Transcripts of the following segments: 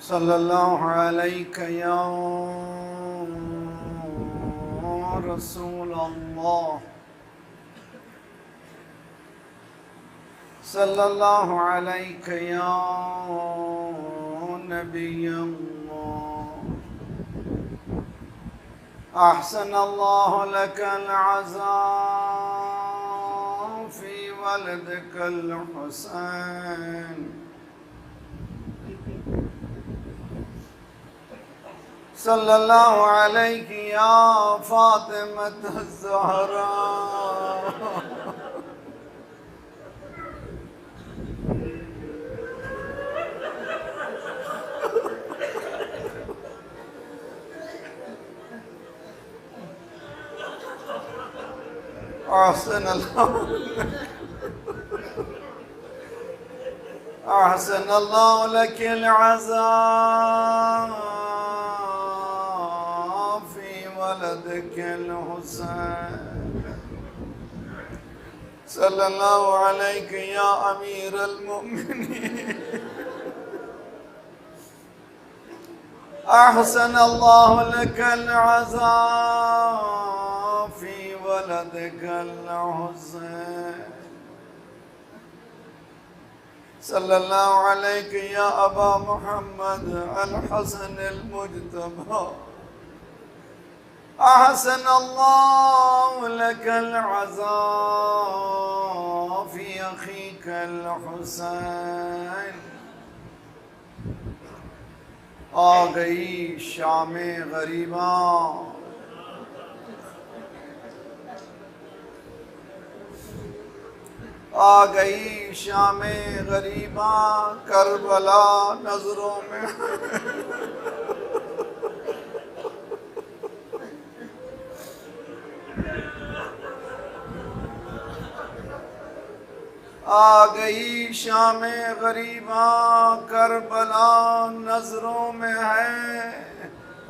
صلی اللہ علیہ یا رسول اللہ، صلی اللہ علیہ یا نبی اللہ، احسن اللہ لک العزاء فی ولدک الحسین، صلی اللہ علیہ یا فاطمۃ الزہراء، احسن اللہ لک العزاء فی ولدک الحسین، صلی اللہ علیہ یا امیر المؤمنین، احسن اللہ لک العزاء فی ولدک الحسین، صلی اللہ علیہ یا ابا محمد الحسن المجتبی، احسن اللہ لک العزاء فی اخیک الحسین، آ گئی شام غریباں، آ گئی شام غریباں، کربلا نظروں میں آ گئی شام غریباں، کربلا نظروں میں ہے،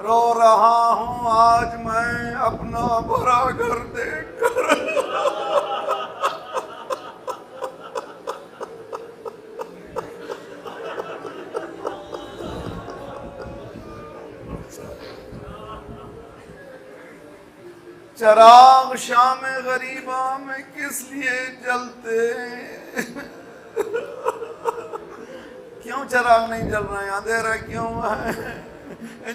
رو رہا ہوں آج میں اپنا برا گھر دیکھ کر، چراغ شام غریباں میں کس لیے جلتے، کیوں چراغ نہیں جل رہے ہیں، اندھیرا کیوں ہے،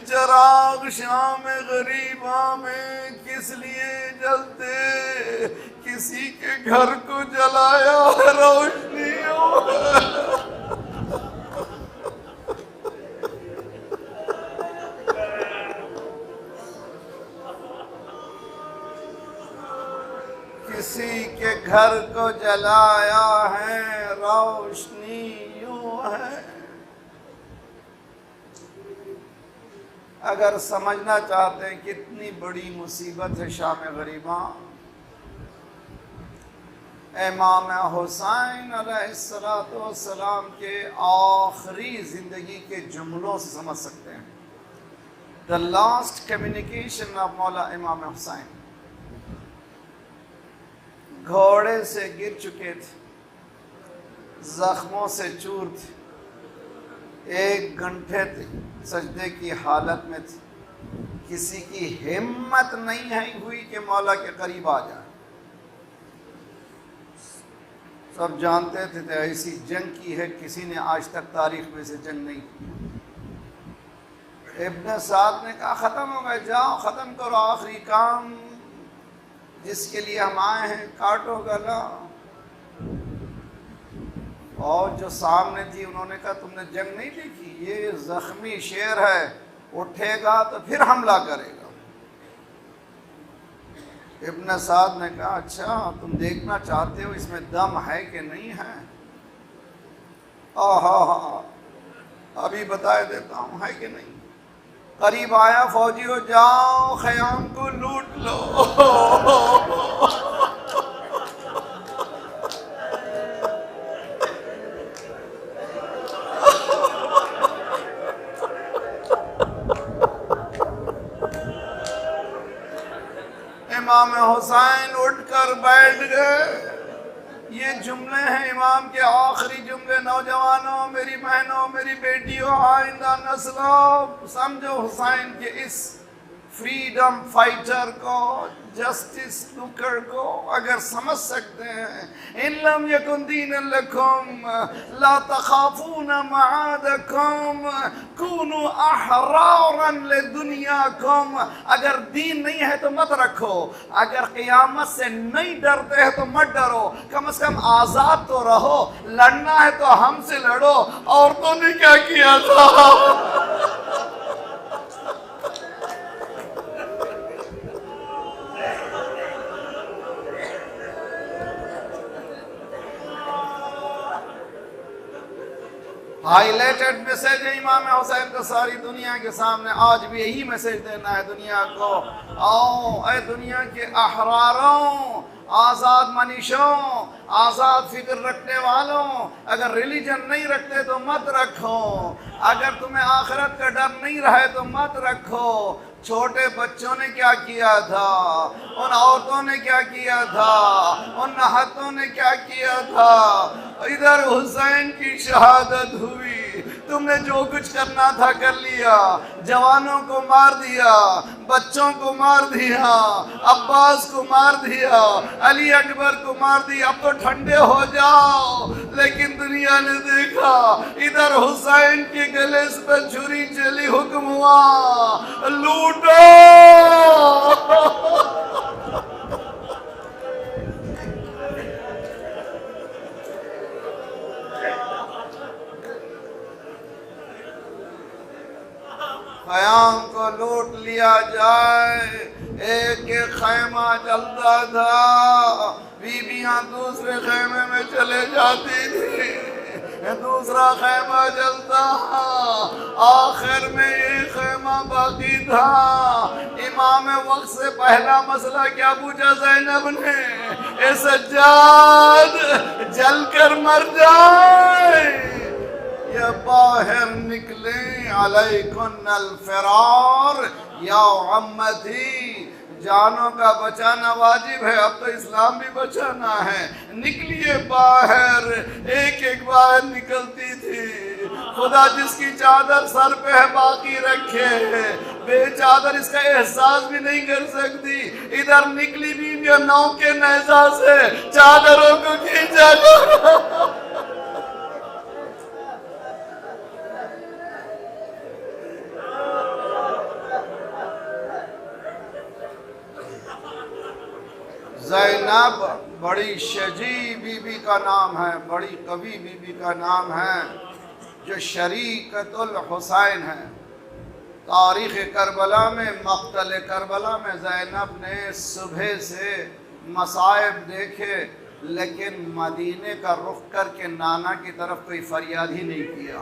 چراغ شام غریباں میں کس لیے جلتے، کسی کے گھر کو جلایا روشنیوں کسی کے گھر کو جلایا ہے روشنی یوں ہے۔ اگر سمجھنا چاہتے ہیں کتنی بڑی مصیبت ہے شام غریباں، امام حسین علیہ السلام کے آخری زندگی کے جملوں سے سمجھ سکتے ہیں۔ The last communication of مولا امام حسین، گھوڑے سے گر چکے تھے، زخموں سے چور تھے، 1 گھنٹے تھے سجدے کی حالت میں تھے، کسی کی ہمت نہیں ہوئی کہ مولا کے قریب آ جائے۔ سب جانتے تھے ایسی جنگ کی ہے کسی نے آج تک تاریخ میں سے جنگ نہیں کی۔ ابن سعد نے کہا ختم ہو گئے، جاؤ ختم کرو آخری کام جس کے لیے ہم آئے ہیں، کاٹو گلا۔ اور جو سامنے تھی انہوں نے کہا تم نے جنگ نہیں دیکھی، یہ زخمی شیر ہے، اٹھے گا تو پھر حملہ کرے گا۔ ابن سعد نے کہا اچھا تم دیکھنا چاہتے ہو اس میں دم ہے کہ نہیں ہے؟ ہاں ابھی بتائے دیتا ہوں ہے کہ نہیں۔ قریب آیا، فوجیوں جاؤ خیام کو لوٹ لو۔ امام حسین اٹھ کر بیٹھ گئے۔ یہ جملے ہیں امام کے آخری جملے۔ میرے نوجوانوں، میری بہنوں، میری بیٹیوں، آئندہ نسلوں، سمجھو حسین کے اس فریڈم فائٹر کو، جسٹس لوکر کو اگر سمجھ سکتے ہیں، ان لم یکن دین لکم لا تخافون معادکم کونوا احرارا لدنیاکم، اگر دین نہیں ہے تو مت رکھو، اگر قیامت سے نہیں ڈرتے ہیں تو مت ڈرو، کم از کم آزاد تو رہو، لڑنا ہے تو ہم سے لڑو۔ عورتوں نے کیا کیا تھا؟ ہائی لائٹڈ میسج ہے امام حسین کو ساری دنیا کے سامنے، آج بھی یہی میسج دینا ہے دنیا کو۔ آؤ اے دنیا کے احراروں، آزاد منیشوں، آزاد فکر رکھنے والوں، اگر ریلیجن نہیں رکھتے تو مت رکھو، اگر تمہیں آخرت کا ڈر نہیں رہے تو مت رکھو۔ چھوٹے بچوں نے کیا کیا تھا، ان عورتوں نے کیا کیا تھا، ان نہتوں نے کیا کیا تھا، ادھر حسین کی شہادت ہوئی، تم نے جو کچھ کرنا تھا کر لیا، جوانوں کو مار دیا، بچوں کو مار دیا، عباس کو مار دیا، علی اکبر کو مار دیا، اب تو ٹھنڈے ہو جاؤ۔ لیکن دنیا نے دیکھا، ادھر حسین کے گلے پہ چھری چلی، حکم ہوا لوٹو۔ خیام کو لوٹ لیا جائے، ایک ایک خیمہ جلتا تھا، بیویاں دوسرے خیمے میں چلے جاتی تھی، دوسرا خیمہ جلتا، آخر میں یہ خیمہ باقی تھا۔ امام وقت سے پہلا مسئلہ کیا پوچھا زینب نے؟ اے سجاد، جل کر مر جائے یا باہر نکلیں، علیکن الفرار یا عمتی، جانوں کا بچانا واجب ہے، اب تو اسلام بھی بچانا ہے، نکلیے باہر۔ ایک ایک باہر نکلتی تھی، خدا جس کی چادر سر پہ ہے باقی رکھے، بے چادر اس کا احساس بھی نہیں کر سکتی، ادھر نکلی بیویاں نو کے نیزہ سے چادروں کو کھینچا کرو۔ زینب بڑی شجیع بی بی کا نام ہے، بڑی قوی بی بی کا نام ہے، جو شریکت الحسین ہے۔ تاریخ کربلا میں، مقتل کربلا میں زینب نے صبح سے مصائب دیکھے، لیکن مدینے کا رخ کر کے نانا کی طرف کوئی فریاد ہی نہیں کیا۔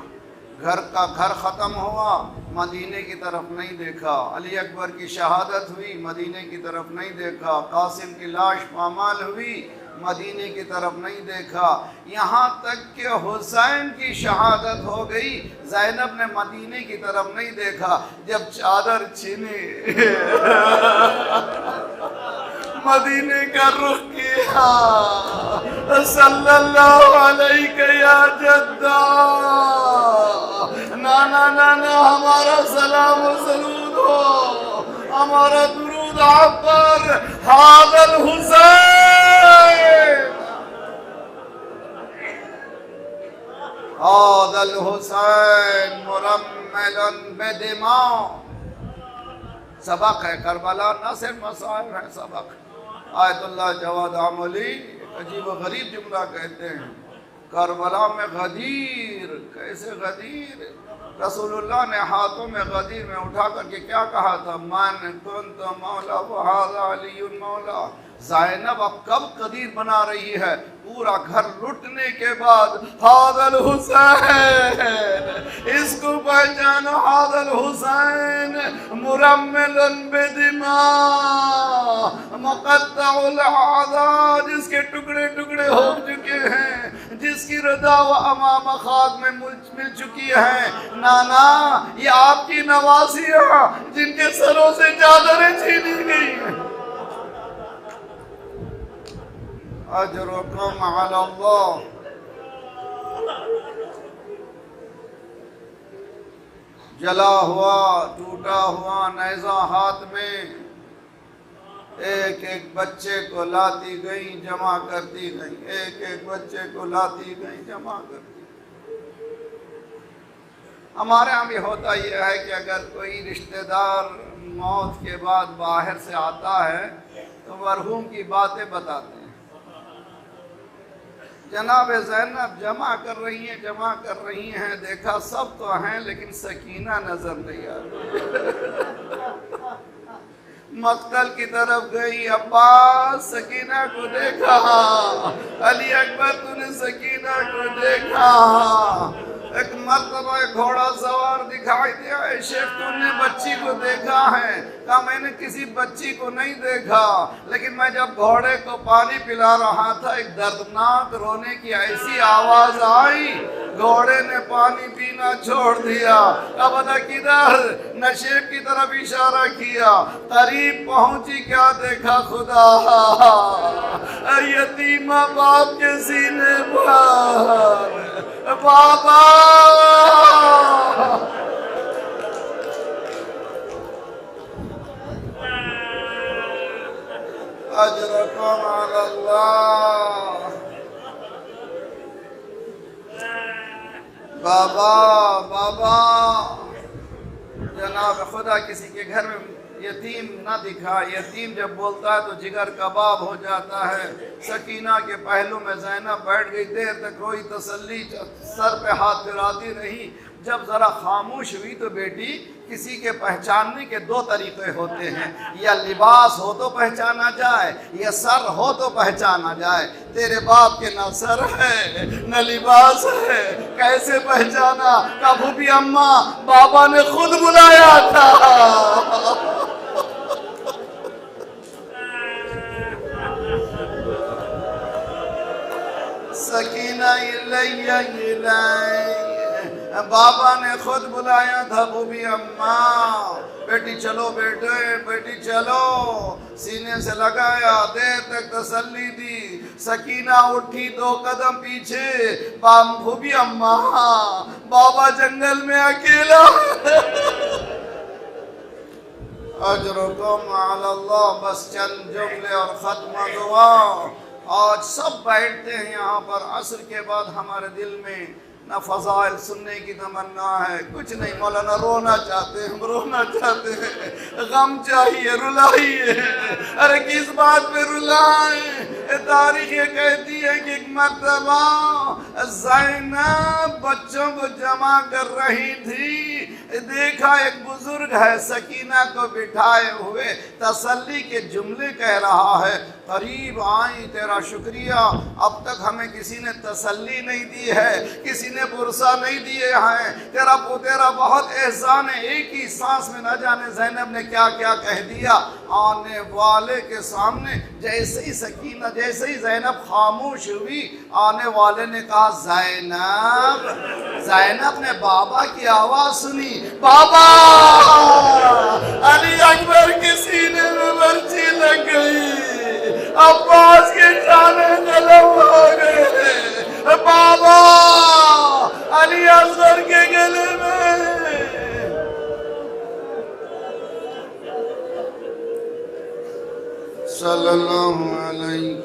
گھر کا گھر ختم ہوا، مدینے کی طرف نہیں دیکھا، علی اکبر کی شہادت ہوئی، مدینے کی طرف نہیں دیکھا، قاسم کی لاش پامال ہوئی، مدینے کی طرف نہیں دیکھا، یہاں تک کہ حسین کی شہادت ہو گئی، زینب نے مدینے کی طرف نہیں دیکھا۔ جب چادر چھینی مدینے کا رخ کیا، صلی اللہ علیہ یا جدہ، نانا نانا ہمارا سلام و سرود ہو، ہمارا درود آپ پر، ھذا الحسین، ھذا الحسین مرمل بدماء۔ سبق ہے کربلا، نہ صرف مصائب ہے، سبق ہے۔ آیت اللہ جواد عملی عجیب و غریب جملہ کہتے ہیں، کربلا میں غدیر، کیسے غدیر؟ رسول اللہ نے ہاتھوں میں غدیر میں اٹھا کر کے کیا کہا تھا؟ من کنت مولا وھذا علی مولا۔ زینب اب کب قدیر بنا رہی ہے؟ پورا گھر لٹنے کے بعد، ھذا الحسین، اس کو پہچانو، ھذا الحسین مرمل بدماء، مقطع الاعضاء، جس کے ٹکڑے ٹکڑے ہو چکے ہیں، جس کی ردا و امام خاک میں مل چکی ہے۔ نانا، یہ آپ کی نوازیاں جن کے سروں سے چادریں چھینی گئی ہیں، اجرکم علی اللہ، جلا ہوا ٹوٹا ہوا نیزہ ہاتھ میں، ایک ایک بچے کو لاتی گئی جمع کرتی گئی، ایک ایک بچے کو لاتی گئی جمع کرتی گئی۔ ہمارے ہاں بھی ہوتا یہ ہے کہ اگر کوئی رشتہ دار موت کے بعد باہر سے آتا ہے تو مرحوم کی باتیں بتاتے ہیں۔ جناب زینب جمع کر رہی ہیں، دیکھا سب تو ہیں لیکن سکینہ نظر نہیں آ رہی۔ مقتل کی طرف گئی، عباس سکینہ کو دیکھا، علی اکبر تو نے سکینہ کو دیکھا۔ ایک مرتبہ گھوڑا سوار دکھائی دیا، اے شیخ تو نے بچی کو دیکھا ہے؟ کہا میں نے کسی بچی کو نہیں دیکھا، لیکن میں جب گھوڑے کو پانی پلا رہا تھا ایک دردناک رونے کی ایسی آواز آئی، گھوڑے نے پانی پینا چھوڑ دیا۔ اب ادا کدھر؟ نشیب کی طرف اشارہ کیا، قریب پہنچی کیا دیکھا خدا، یتیمہ باپ کے سینے پر، بابا اجرکم علی اللہ، بابا جناب خدا کسی کے گھر میں یتیم نہ دکھا، یتیم جب بولتا ہے تو جگر کباب ہو جاتا ہے۔ سکینہ کے پہلو میں زینب بیٹھ گئی، دیر تک روئی، تسلی، سر پہ ہاتھ پھراتی رہی۔ جب ذرا خاموش ہوئی تو بیٹی کسی کے پہچاننے کے دو طریقے ہوتے ہیں، یا لباس ہو تو پہچانا جائے یا سر ہو تو پہچانا جائے۔ تیرے باپ کے نہ سر ہے نہ لباس ہے، کیسے پہچانا؟ کہا پھوپھی اماں بابا نے خود بلایا تھا۔ سکینہ بابا نے خود بلایا تھا، پھوپھی اماں بیٹی چلو، بیٹی چلو، سینے سے لگایا، دیر تک تسلی دی۔ سکینہ اٹھی، 2 قدم پیچھے، پھوپھی اماں بابا جنگل میں اکیلا۔ اجرکم علی اللہ، بس چند جملے اور ختم دعا۔ آج سب بیٹھتے ہیں یہاں پر، عصر کے بعد ہمارے دل میں نہ فضائل سننے کی تمنا ہے، کچھ نہیں، مولانا رونا چاہتے ہیں، ہم رونا چاہتے ہیں، غم چاہیے، رلائیے۔ ارے کس بات پہ رلائیں؟ تاریخ یہ کہتی ہے کہ ایک مرتبہ زینب بچوں کو جمع کر رہی تھی، دیکھا ایک بزرگ ہے سکینہ کو بٹھائے ہوئے تسلی کے جملے کہہ رہا ہے، قریب آئیں، تیرا شکریہ، اب تک ہمیں کسی نے تسلی نہیں دی ہے، کسی نے پرسہ نہیں دیے ہیں، تیرا بہت احسان ہے۔ ایک ہی سانس میں نہ جانے زینب نے کیا کیا کہہ دیا آنے والے کے سامنے۔ جیسے ہی سکینہ، جیسے ہی زینب خاموش ہوئی، آنے والے نے کہا زینب نے بابا کی آواز سنی، بابا! علی اکبر کے سینے میں برچی لگ گئی، عباس کے جانے قلم ہو گئے، بابا! علی اصغر کے گلے میں صلی اللہ علیہ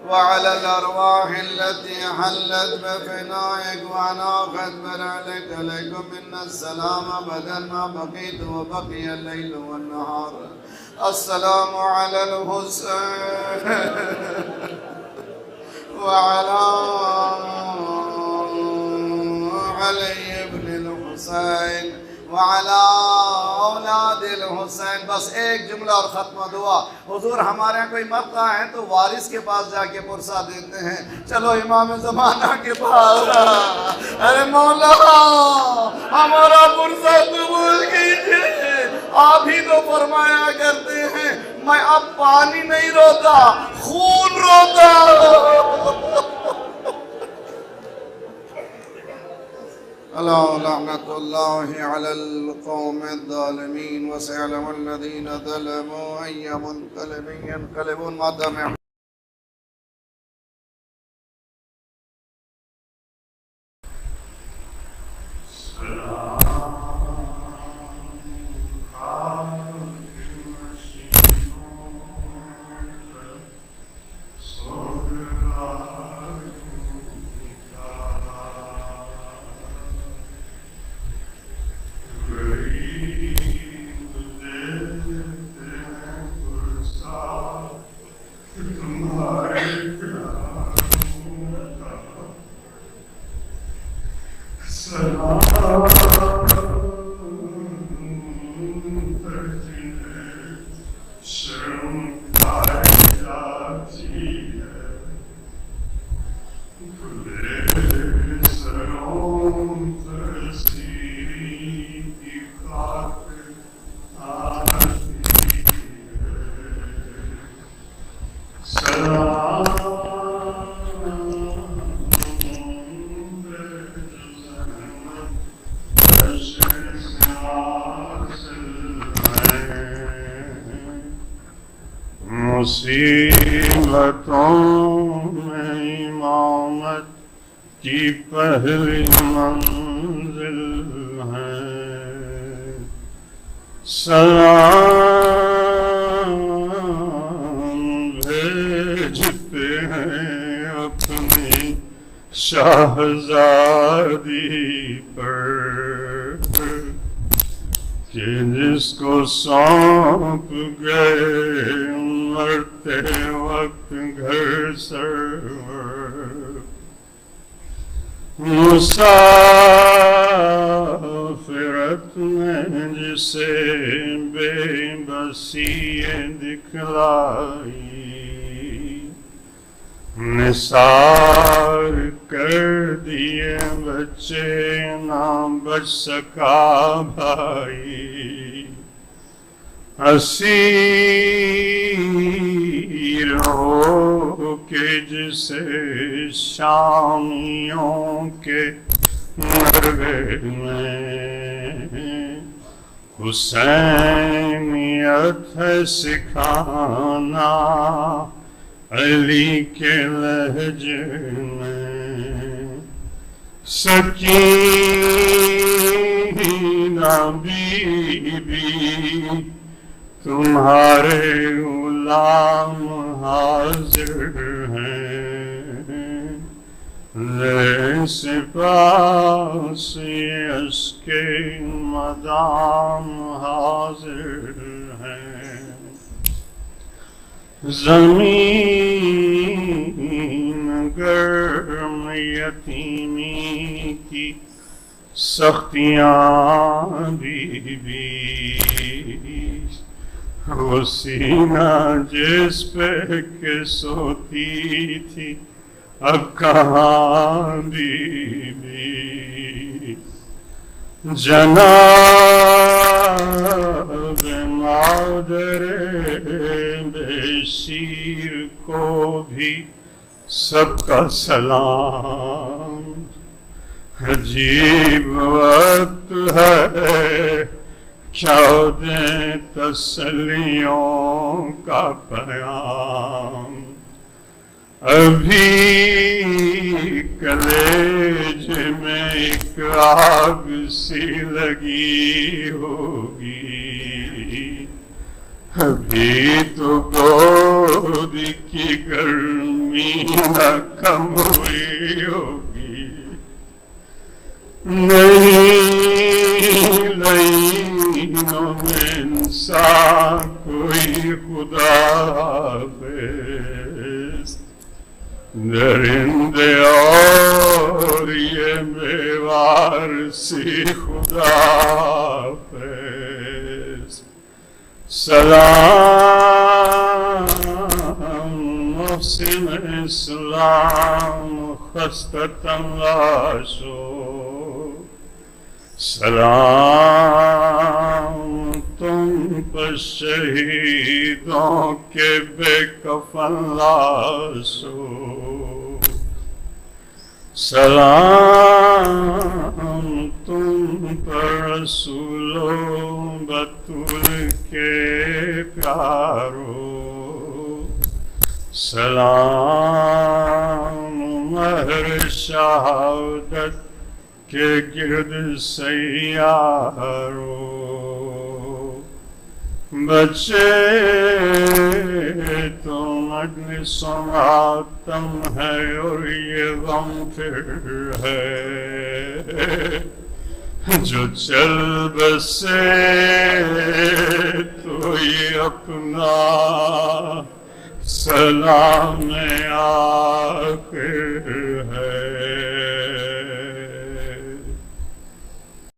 وعلى الأرواح التي حلت بفنائك وعناقت برعلك عليكم منا السلام أبدا ما بقيت وبقي الليل والنهار. السلام على الحسين وعلى علي بن الحسين وعلى اولاد الحسین. بس ایک جملہ اور ختم دعا. حضور ہمارے یہاں کوئی مرتا ہے تو وارث کے پاس جا کے پرسہ دیتے ہیں، چلو امام زمانہ کے پاس، ارے مولا ہمارا پرسہ قبول کیجئے. آپ ہی تو فرمایا کرتے ہیں میں اب پانی نہیں روتا، خون روتا. ألا لعنة الله على القوم الظالمين وسيعلم الذين ظلموا أي منقلب ينقلبون ما دام مصیبتوں میں امامت کی پہلی منزل ہے، سلام بھیجتے ہیں اپنی شہزادی پر کہ جس کو سونپ گئے مرتے وقت گھر سرور، مسافرت میں جسے بے بسی دکھلائی، نثار کر دیے بچے نہ بچ سکا بھائی، اسیر ہو کے جسے شامیوں کے مرغے میں حسینیت ہے سکھانا علی کے لہجے میں، سکینہ بی بی تمہارے غلام حاضر ہیں، لے سپاس یس کے مدام حاضر ہیں، زمین گرم یتیمی کی سختیاں بھی وہ سینہ جس پہ کہ سوتی تھی اب کہاں بی جناب مادر بے شیر کو بھی سب کا سلام، عجیب وقت ہے کیا دیں تسلیوں کا پیام، ابھی کلیج میں ایک آگ سی لگی ہوگی، ابھی تو گود کی گرمی نہ کم ہوئی ہوگی، نہیں لینوں میں انسان کوئی خدا حافظ، درندے اور یہ بیوار سی خدا حافظ، سلام محسن اسلام خستتاً لاشو، سلام تم پر شہیدوں کے بے کفن لاشو، سلام تم پر رسولو بطول کے پیارو، سلام مہر شہادت کے گرد سیارو، بچے تو مجلس و ماتم ہے اور یہ غم پھر ہے، جو چل بسے تو یہ اپنا سلام آخر ہے۔